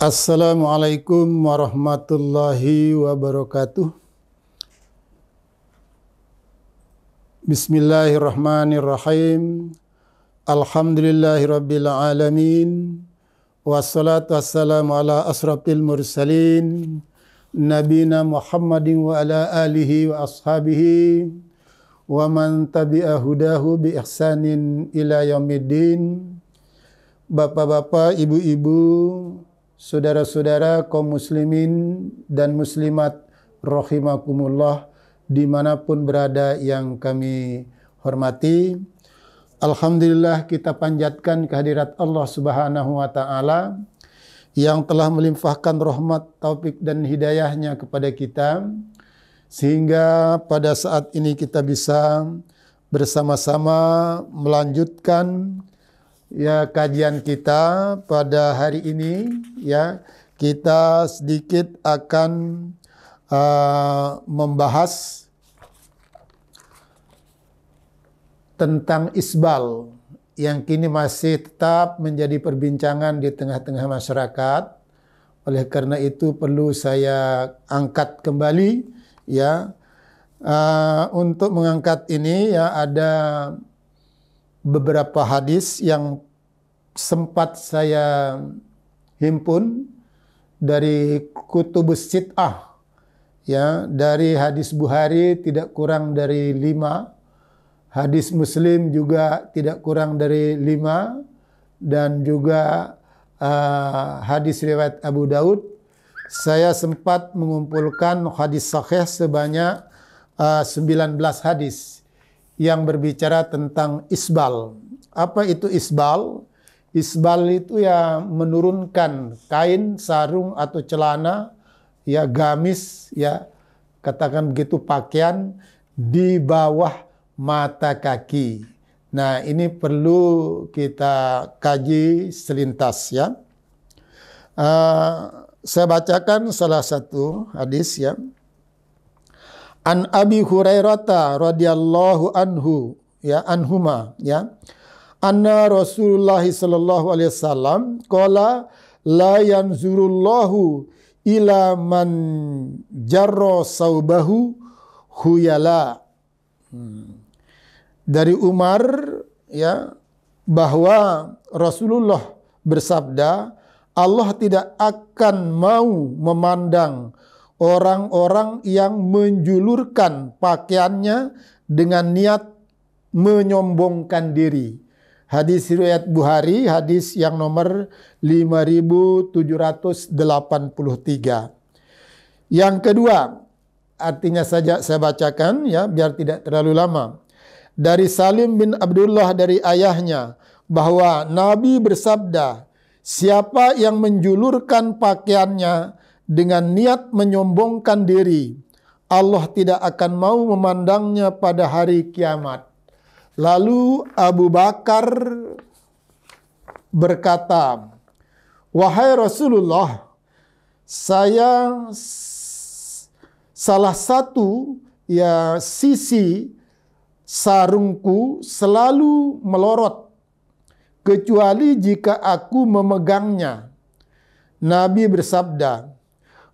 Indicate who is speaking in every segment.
Speaker 1: Assalamualaikum warahmatullahi wabarakatuh. Bismillahirrahmanirrahim. Alhamdulillahirabbil alamin. Wassalatu wassalamu ala asrafil mursalin nabina Muhammadin wa ala alihi wa ashabihi wa man tabi'a hudahu bi ihsanin ila yaumiddin. Bapak-bapak, ibu-ibu, saudara-saudara kaum muslimin dan muslimat rahimakumullah dimanapun berada yang kami hormati. Alhamdulillah kita panjatkan kehadirat Allah Subhanahu wa ta'ala yang telah melimpahkan rahmat, taufik dan hidayahnya kepada kita sehingga pada saat ini kita bisa bersama-sama melanjutkan kajian kita pada hari ini. Kita sedikit akan membahas tentang isbal yang kini masih tetap menjadi perbincangan di tengah-tengah masyarakat. Oleh karena itu perlu saya angkat kembali untuk mengangkat ini ada beberapa hadis yang sempat saya himpun dari Kutubus Sittah, dari hadis Bukhari tidak kurang dari 5, hadis Muslim juga tidak kurang dari 5, dan juga hadis riwayat Abu Daud. Saya sempat mengumpulkan hadis sahih sebanyak 19 hadis yang berbicara tentang isbal. Apa itu isbal? Isbal itu menurunkan kain, sarung atau celana, gamis, katakan begitu, pakaian di bawah mata kaki. Nah, ini perlu kita kaji selintas saya bacakan salah satu hadis An Abi Hurairah radhiyallahu anhu anhuma anna Rasulullah sallallahu alaihi wasallam qala la yanzurullahu ila man jarra saubahu khuyala. Dari Umar bahwa Rasulullah bersabda, Allah tidak akan mau memandang orang-orang yang menjulurkan pakaiannya dengan niat menyombongkan diri. Hadis riwayat Bukhari, hadis yang nomor 5783. Yang kedua, artinya saja saya bacakan biar tidak terlalu lama. Dari Salim bin Abdullah dari ayahnya bahwa Nabi bersabda, siapa yang menjulurkan pakaiannya dengan niat menyombongkan diri, Allah tidak akan mau memandangnya pada hari kiamat. Lalu Abu Bakar berkata, wahai Rasulullah, saya salah satu sisi sarungku selalu melorot, kecuali jika aku memegangnya. Nabi bersabda,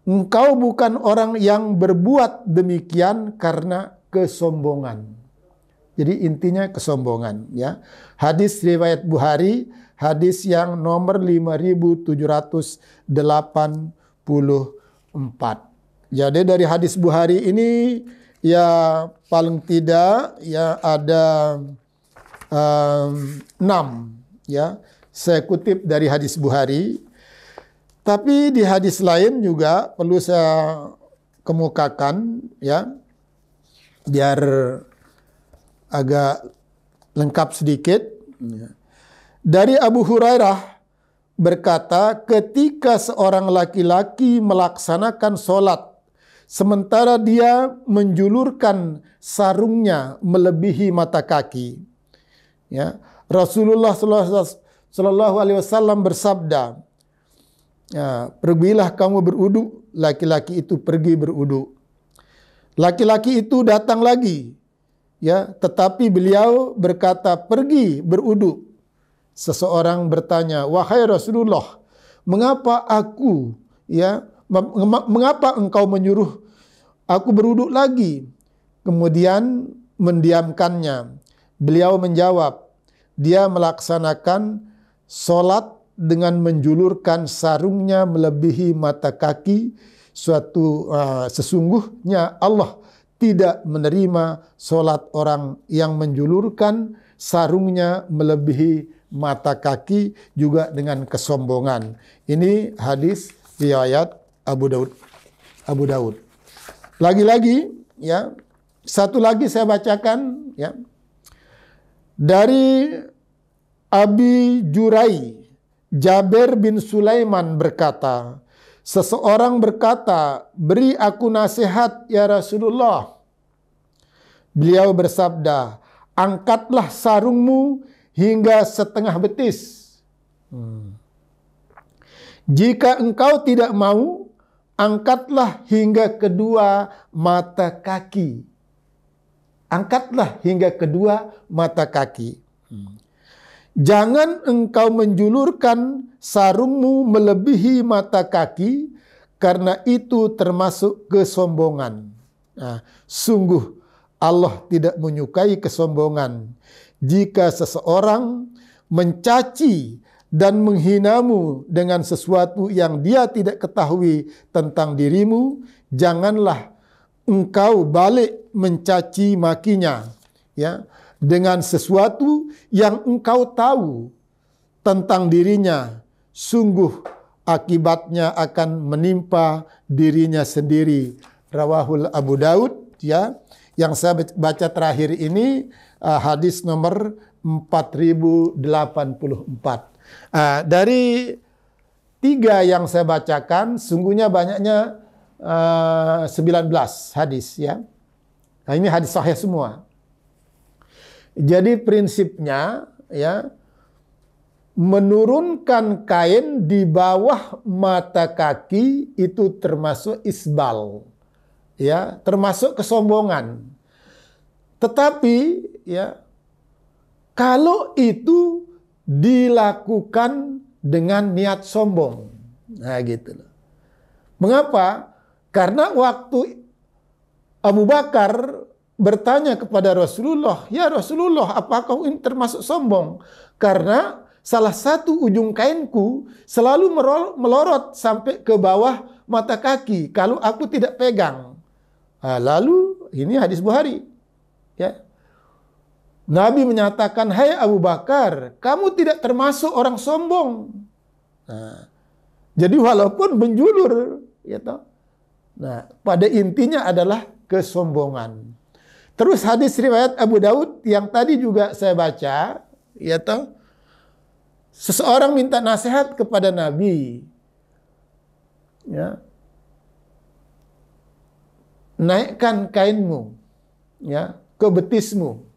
Speaker 1: engkau bukan orang yang berbuat demikian karena kesombongan. Jadi intinya kesombongan. Hadis riwayat Bukhari, hadis yang nomor 5784. Jadi dari hadis Bukhari ini paling tidak ada 6. Saya kutip dari hadis Bukhari. Tapi di hadis lain juga perlu saya kemukakan biar agak lengkap sedikit. Dari Abu Hurairah berkata, ketika seorang laki-laki melaksanakan sholat sementara dia menjulurkan sarungnya melebihi mata kaki, Rasulullah Shallallahu Alaihi Wasallam bersabda, pergilah kamu berwudu. Laki-laki itu pergi berwudu. Laki-laki itu datang lagi, tetapi beliau berkata, pergi berwudu. Seseorang bertanya, wahai Rasulullah, mengapa mengapa engkau menyuruh aku berwudu lagi?" Kemudian mendiamkannya. Beliau menjawab, dia melaksanakan solat dengan menjulurkan sarungnya melebihi mata kaki. Sesungguhnya Allah tidak menerima solat orang yang menjulurkan sarungnya melebihi mata kaki juga dengan kesombongan. Ini hadis riwayat Abu Daud. Lagi-lagi ya, satu lagi saya bacakan ya. Dari Abi Jurai, Jabir bin Sulaiman berkata, seseorang berkata, "Beri aku nasihat ya Rasulullah." Beliau bersabda, "Angkatlah sarungmu hingga setengah betis. Jika engkau tidak mau, angkatlah hingga kedua mata kaki." Angkatlah hingga kedua mata kaki. Jangan engkau menjulurkan sarungmu melebihi mata kaki, karena itu termasuk kesombongan. Sungguh Allah tidak menyukai kesombongan. Jika seseorang mencaci dan menghinamu dengan sesuatu yang dia tidak ketahui tentang dirimu, janganlah engkau balik mencaci makinya ya dengan sesuatu yang engkau tahu tentang dirinya. Sungguh akibatnya akan menimpa dirinya sendiri. Rawahul Abu Daud ya. Yang saya baca terakhir ini hadis nomor 4084. Dari 3 yang saya bacakan, sungguhnya banyaknya 19 hadis ya. Nah, ini hadis sahih semua. Jadi prinsipnya ya, menurunkan kain di bawah mata kaki itu termasuk isbal. Ya, termasuk kesombongan. Tetapi ya, kalau itu dilakukan dengan niat sombong. Nah, gitu loh. Mengapa? Karena waktu Abu Bakar bertanya kepada Rasulullah, "Ya Rasulullah, apakah ini termasuk sombong? Karena salah satu ujung kainku selalu melorot sampai ke bawah mata kaki kalau aku tidak pegang." Lalu ini hadis Bukhari. Ya. Nabi menyatakan, "Hai Abu Bakar, kamu tidak termasuk orang sombong." Jadi walaupun menjulur, ya toh. Nah, pada intinya adalah kesombongan. Terus hadis riwayat Abu Daud yang tadi juga saya baca, ya toh. Seseorang minta nasihat kepada Nabi. Ya. Naikkan kainmu, ya, ke betismu.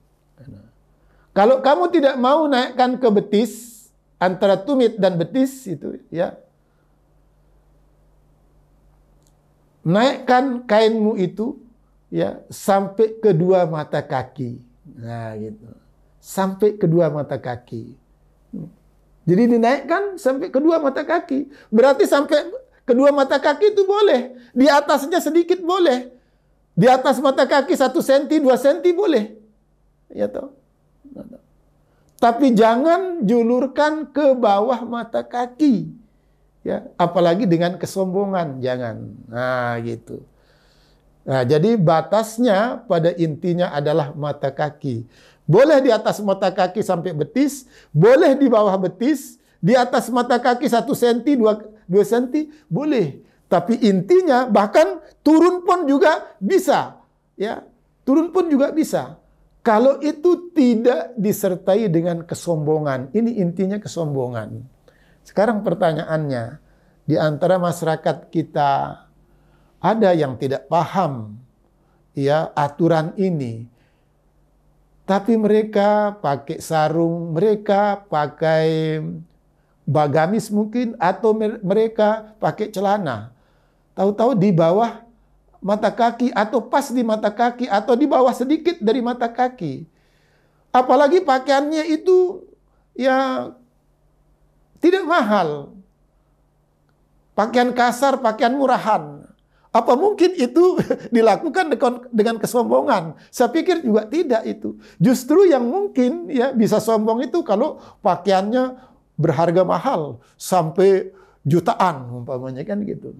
Speaker 1: Kalau kamu tidak mau naikkan ke betis, antara tumit dan betis itu, ya, naikkan kainmu itu ya sampai kedua mata kaki. Nah, gitu. Sampai kedua mata kaki. Jadi dinaikkan sampai kedua mata kaki. Berarti sampai kedua mata kaki itu boleh. Di atasnya sedikit boleh. Di atas mata kaki 1 cm, 2 cm boleh. Ya toh. Tapi jangan julurkan ke bawah mata kaki. Ya, apalagi dengan kesombongan, jangan. Nah, gitu. Nah, jadi batasnya pada intinya adalah mata kaki. Boleh di atas mata kaki sampai betis, boleh di bawah betis, di atas mata kaki 1 cm, 2 cm, boleh. Tapi intinya bahkan turun pun juga bisa. Ya, turun pun juga bisa. Kalau itu tidak disertai dengan kesombongan. Ini intinya kesombongan. Sekarang pertanyaannya, di antara masyarakat kita ada yang tidak paham ya aturan ini. Tapi mereka pakai sarung, mereka pakai bagamis mungkin, atau mereka pakai celana. Tahu-tahu di bawah mata kaki, atau pas di mata kaki, atau di bawah sedikit dari mata kaki. Apalagi pakaiannya itu ya tidak mahal. pakaian kasar, pakaian murahan. Apa mungkin itu dilakukan dengan kesombongan? Saya pikir juga tidak itu. Justru yang mungkin ya bisa sombong itu kalau pakaiannya berharga mahal sampai jutaan umpamanya kan gitu.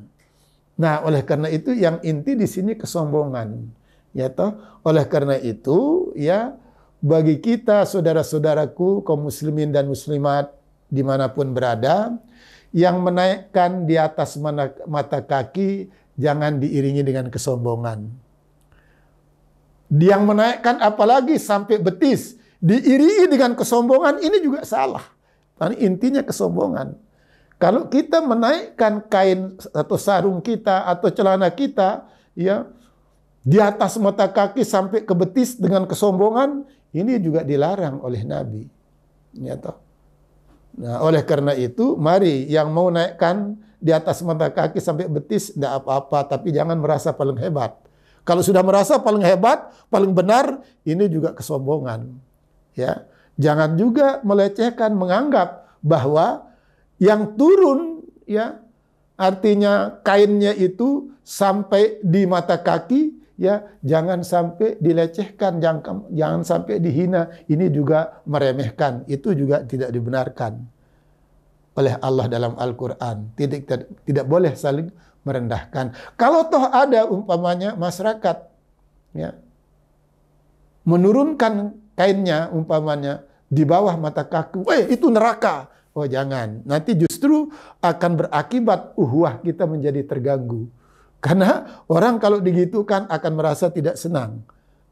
Speaker 1: Nah, oleh karena itu yang inti di sini kesombongan. Ya toh, oleh karena itu ya bagi kita saudara-saudaraku kaum muslimin dan muslimat dimanapun berada, yang menaikkan di atas mata kaki jangan diiringi dengan kesombongan. Yang menaikkan apalagi sampai betis diiringi dengan kesombongan, ini juga salah. Ini intinya kesombongan. Kalau kita menaikkan kain atau sarung kita atau celana kita ya di atas mata kaki sampai ke betis dengan kesombongan, ini juga dilarang oleh Nabi. Ya toh. Nah, oleh karena itu, mari yang mau naikkan di atas mata kaki sampai betis, tidak apa-apa, tapi jangan merasa paling hebat. Kalau sudah merasa paling hebat, paling benar, ini juga kesombongan. Ya, jangan juga melecehkan, menganggap bahwa yang turun, ya, artinya kainnya itu sampai di mata kaki, ya, jangan sampai dilecehkan, jangan sampai dihina. Ini juga meremehkan, itu juga tidak dibenarkan oleh Allah dalam Al-Quran. Tidak boleh saling merendahkan. Kalau toh ada umpamanya masyarakat ya, menurunkan kainnya umpamanya di bawah mata kaki, itu neraka. Oh jangan, nanti justru akan berakibat uhwah kita menjadi terganggu. Karena orang kalau digitukan akan merasa tidak senang.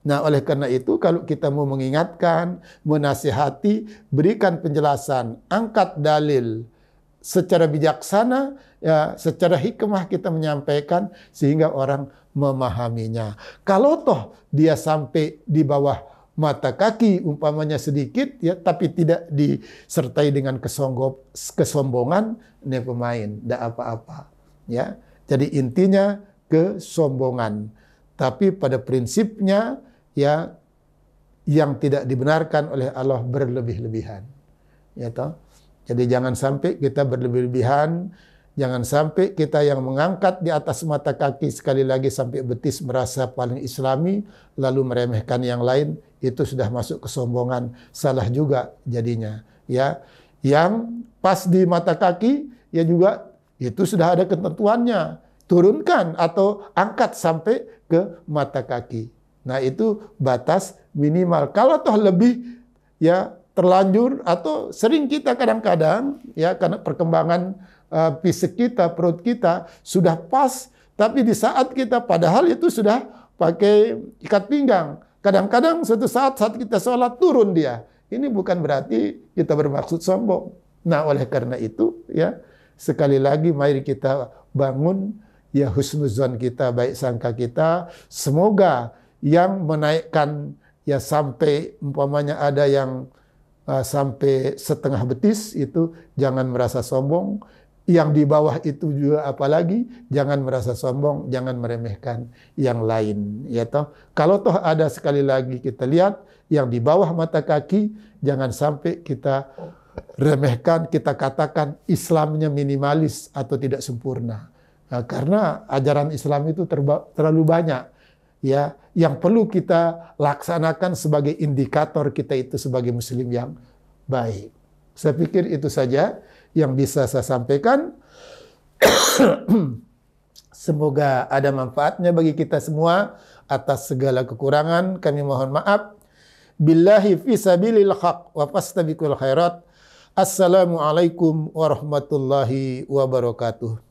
Speaker 1: Nah, oleh karena itu kalau kita mau mengingatkan, menasihati, berikan penjelasan, angkat dalil secara bijaksana, ya, secara hikmah kita menyampaikan sehingga orang memahaminya. Kalau toh dia sampai di bawah mata kaki umpamanya sedikit ya, tapi tidak disertai dengan kesombongan, ini pemain, tidak apa-apa. Ya, jadi intinya kesombongan. Tapi pada prinsipnya ya yang tidak dibenarkan oleh Allah berlebih-lebihan. Ya toh. Jadi jangan sampai kita berlebih-lebihan, jangan sampai kita yang mengangkat di atas mata kaki sekali lagi sampai betis merasa paling islami, lalu meremehkan yang lain, itu sudah masuk kesombongan, salah juga jadinya. Ya, yang pas di mata kaki, ya juga itu sudah ada ketentuannya, turunkan atau angkat sampai ke mata kaki. Nah itu batas minimal. Kalau toh lebih, ya terlanjur atau sering kita kadang-kadang ya karena perkembangan fisik kita, perut kita sudah pas, tapi di saat kita padahal itu sudah pakai ikat pinggang. Kadang-kadang suatu saat kita sholat turun dia. Ini bukan berarti kita bermaksud sombong. Nah, oleh karena itu ya sekali lagi mari kita bangun ya husnuzon kita, baik sangka kita. Semoga yang menaikkan ya sampai umpamanya ada yang sampai setengah betis itu jangan merasa sombong. Yang di bawah itu juga apalagi jangan merasa sombong, jangan meremehkan yang lain. Ya toh. Kalau toh ada sekali lagi kita lihat yang di bawah mata kaki, jangan sampai kita remehkan, kita katakan Islamnya minimalis atau tidak sempurna. Nah, karena ajaran Islam itu terlalu banyak. Ya, yang perlu kita laksanakan sebagai indikator kita itu sebagai muslim yang baik. Saya pikir itu saja yang bisa saya sampaikan. Semoga ada manfaatnya bagi kita semua. Atas segala kekurangan kami mohon maaf. Billahi fi sabilil haq wa fastabiqul khairat. Assalamualaikum warahmatullahi wabarakatuh.